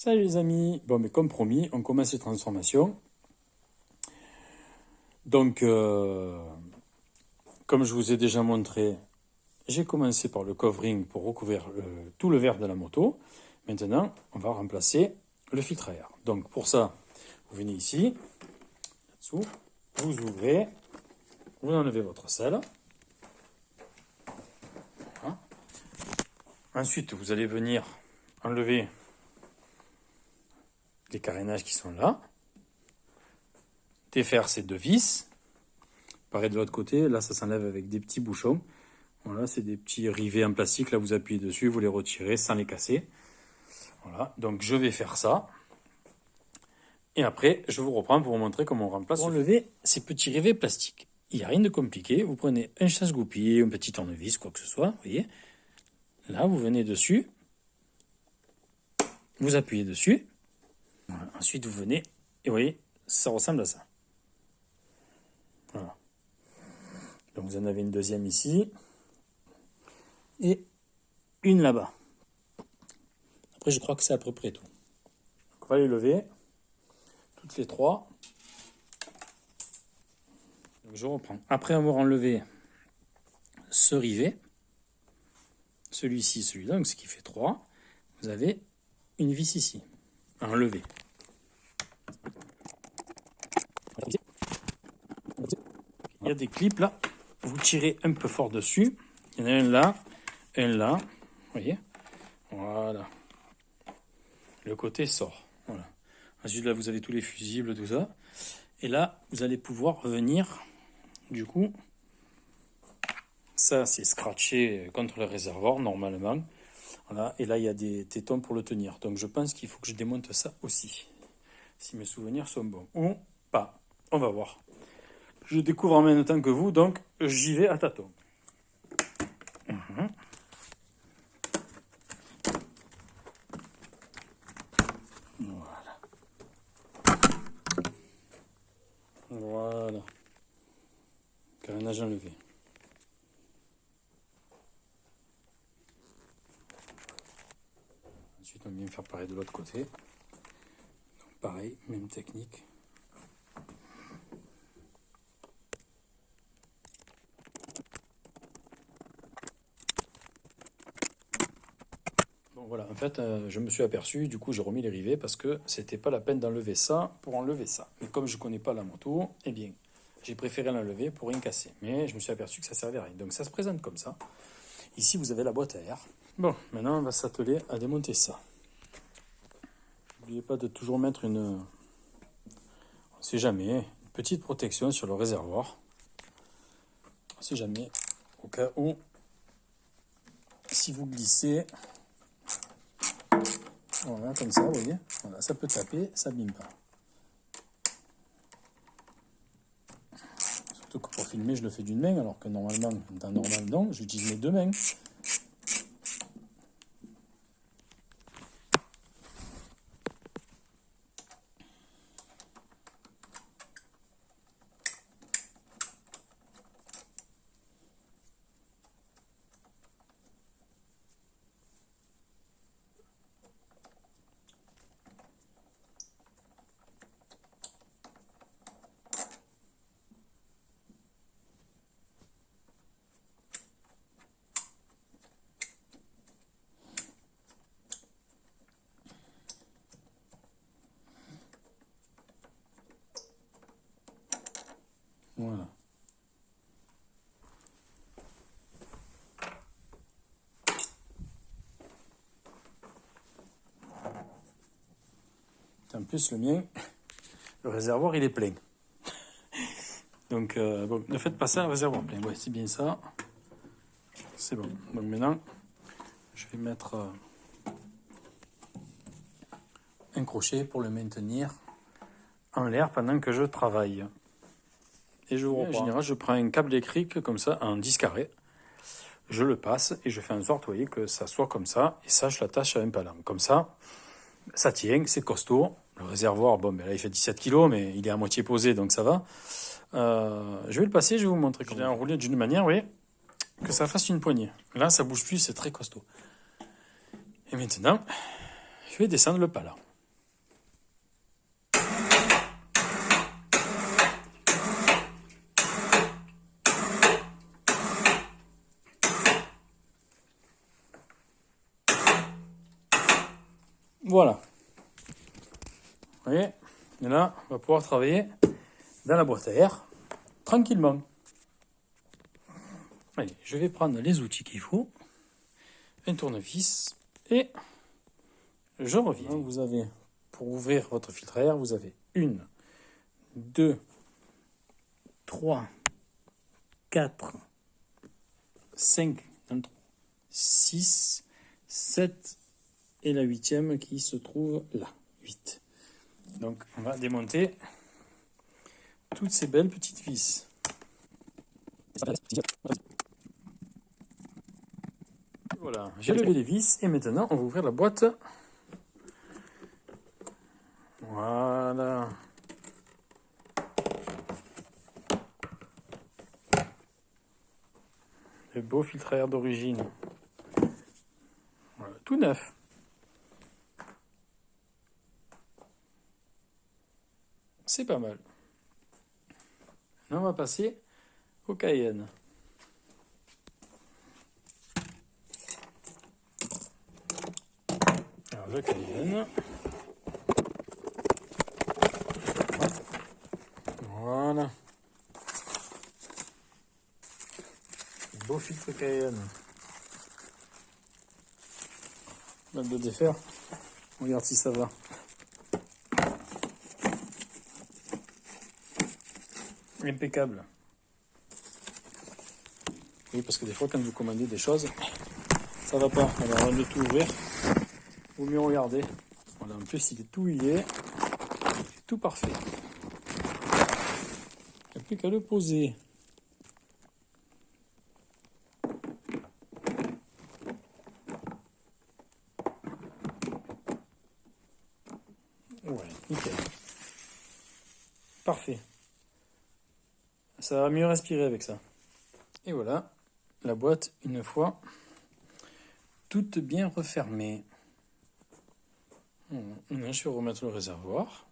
Salut les amis, bon mais comme promis, on commence les transformations. Donc, comme je vous ai déjà montré, j'ai commencé par le covering pour recouvrir tout le verre de la moto. Maintenant, on va remplacer le filtre à air. Donc pour ça, vous venez ici, là-dessous, vous ouvrez, vous enlevez votre selle. Voilà. Ensuite, vous allez venir enlever les carénages qui sont là, défaire ces deux vis. Pareil de l'autre côté, là ça s'enlève avec des petits bouchons. Voilà, c'est des petits rivets en plastique, là vous appuyez dessus, vous les retirez sans les casser. Voilà, donc je vais faire ça. Et après, je vous reprends pour vous montrer comment on remplace. Pour enlever ces petits rivets plastiques, il n'y a rien de compliqué. Vous prenez un chasse-goupille, un petit tournevis, quoi que ce soit, vous voyez. Là, vous venez dessus, vous appuyez dessus. Voilà. Ensuite, vous venez, et vous voyez, ça ressemble à ça. Voilà. Donc vous en avez une deuxième ici, et une là-bas. Après, je crois que c'est à peu près tout. Donc, on va les lever, toutes les trois. Donc, je reprends. Après avoir enlevé ce rivet, celui-ci, celui-là, donc ce qui fait 3, vous avez une vis ici, à enlever. Il y a des clips là, vous tirez un peu fort dessus. Il y en a un là, vous voyez. Voilà. Le côté sort. Voilà. Ensuite là, vous avez tous les fusibles, tout ça. Et là, vous allez pouvoir revenir, du coup, ça c'est scratché contre le réservoir normalement. Voilà. Et là, il y a des tétons pour le tenir. Donc je pense qu'il faut que je démonte ça aussi. Si mes souvenirs sont bons. Ou pas. On va voir. Je découvre en même temps que vous, donc j'y vais à tâtons. Voilà. Voilà. Carénage enlevé. Ensuite, on vient faire pareil de l'autre côté. Donc pareil, même technique. Voilà, en fait, je me suis aperçu, du coup j'ai remis les rivets parce que c'était pas la peine d'enlever ça pour enlever ça. Mais comme je connais pas la moto, eh bien, j'ai préféré l'enlever pour rien casser. Mais je me suis aperçu que ça servait à rien. Donc ça se présente comme ça. Ici, vous avez la boîte à air. Bon, maintenant on va s'atteler à démonter ça. N'oubliez pas de toujours mettre une... On ne sait jamais, une petite protection sur le réservoir. On ne sait jamais, au cas où, si vous glissez... Voilà, comme ça, vous voyez. Voilà, ça peut taper, ça n'abîme pas. Surtout que pour filmer, je le fais d'une main, alors que normalement, dans normal, non, j'utilise mes deux mains. Voilà. En plus, le mien, le réservoir, il est plein. Donc, bon, ne faites pas ça, le réservoir plein. Ouais, c'est bien ça. C'est bon. Donc maintenant, je vais mettre un crochet pour le maintenir en l'air pendant que je travaille. Et je vous reprends. En général, je prends un câble électrique comme ça, en 10 carrés. Je le passe et je fais en sorte, vous voyez, que ça soit comme ça. Et ça, je l'attache à un palan. Comme ça, ça tient, c'est costaud. Le réservoir, bon, ben là, il fait 17 kg, mais il est à moitié posé, donc ça va. Je vais le passer, je vais vous montrer. Je l'ai enroulé d'une manière, vous voyez, que ça fasse une poignée. Là, ça bouge plus, c'est très costaud. Et maintenant, je vais descendre le palan. Voilà. Vous voyez, et là, on va pouvoir travailler dans la boîte à air tranquillement. Allez, je vais prendre les outils qu'il faut, un tournevis et je reviens. Vous avez, pour ouvrir votre filtre à air, vous avez 1, 2, 3, 4, 5, 6, 7 et la 8e qui se trouve là, 8. Donc on va démonter toutes ces belles petites vis. Voilà, j'ai levé les vis et maintenant on va ouvrir la boîte. Voilà. Le beau filtre à air d'origine. Voilà, tout neuf. C'est pas mal. Maintenant, on va passer au Cayenne. Alors, le Cayenne. Voilà. Beau filtre Cayenne. On va le défaire. On regarde si ça va. Impeccable. Oui, parce que des fois, quand vous commandez des choses, ça va pas. Alors, avant de tout ouvrir, vaut mieux regarder. Voilà, en plus, il est tout huilé. C'est tout parfait. Il n'y a plus qu'à le poser. Ouais, nickel. Parfait. Ça va mieux respirer avec ça. Et voilà, la boîte, une fois toute bien refermée. Maintenant, je vais remettre le réservoir.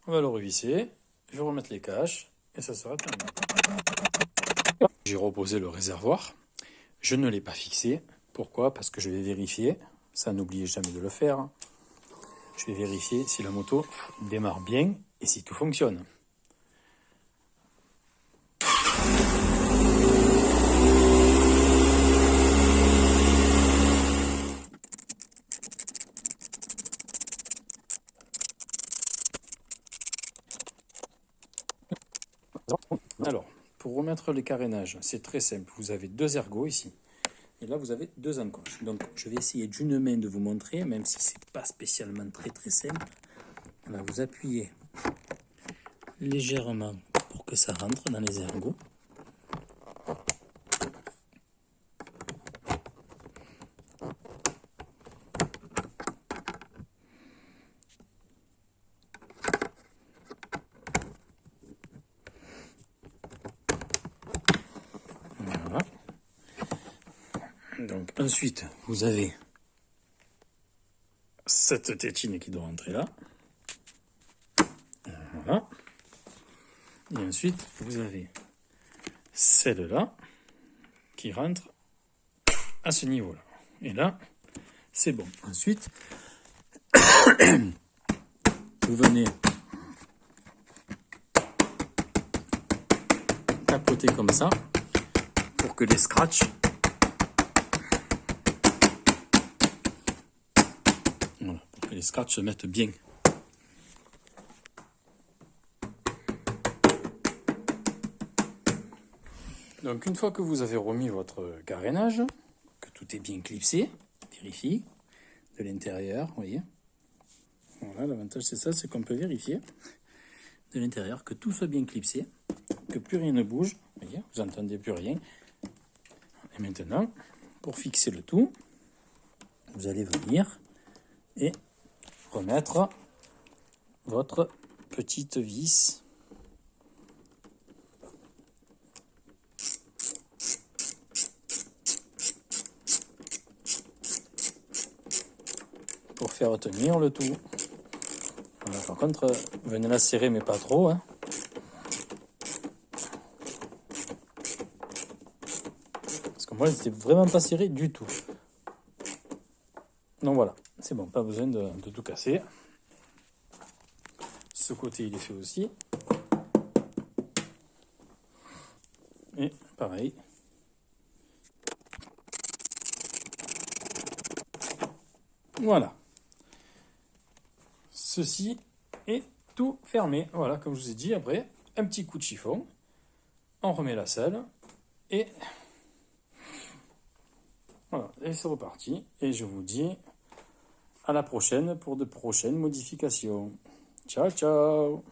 On va le revisser. Je vais remettre les caches. Et ça sera terminé. J'ai reposé le réservoir. Je ne l'ai pas fixé. Pourquoi? Parce que je vais vérifier. Ça, n'oubliez jamais de le faire. Je vais vérifier si la moto démarre bien et si tout fonctionne. Alors, pour remettre les carénages, c'est très simple. Vous avez 2 ergots ici. Et là, vous avez 2 encoches. Donc, je vais essayer d'une main de vous montrer, même si c'est pas spécialement très simple. Là, vous appuyez légèrement pour que ça rentre dans les ergots. Voilà. Donc, ensuite, vous avez cette tétine qui doit rentrer là. Voilà. Et ensuite, vous avez celle-là qui rentre à ce niveau-là. Et là, c'est bon. Ensuite, vous venez tapoter comme ça pour que les scratchs se mettent bien. Donc une fois que vous avez remis votre carénage, que tout est bien clipsé, vérifiez de l'intérieur, vous voyez. Voilà, l'avantage c'est ça, c'est qu'on peut vérifier de l'intérieur que tout soit bien clipsé, que plus rien ne bouge, vous voyez, vous n'entendez plus rien. Et maintenant, pour fixer le tout, vous allez venir et remettre votre petite vis pour faire tenir le tout. Voilà, par contre, venez la serrer mais pas trop, hein. Parce que moi, elle n'était vraiment pas serrée du tout. Donc voilà, c'est bon, pas besoin de tout casser. Ce côté, il est fait aussi. Et pareil. Voilà. Ceci est tout fermé. Voilà, comme je vous ai dit, après, un petit coup de chiffon. On remet la selle. Et voilà, et c'est reparti. Et je vous dis à la prochaine pour de prochaines modifications. Ciao, ciao!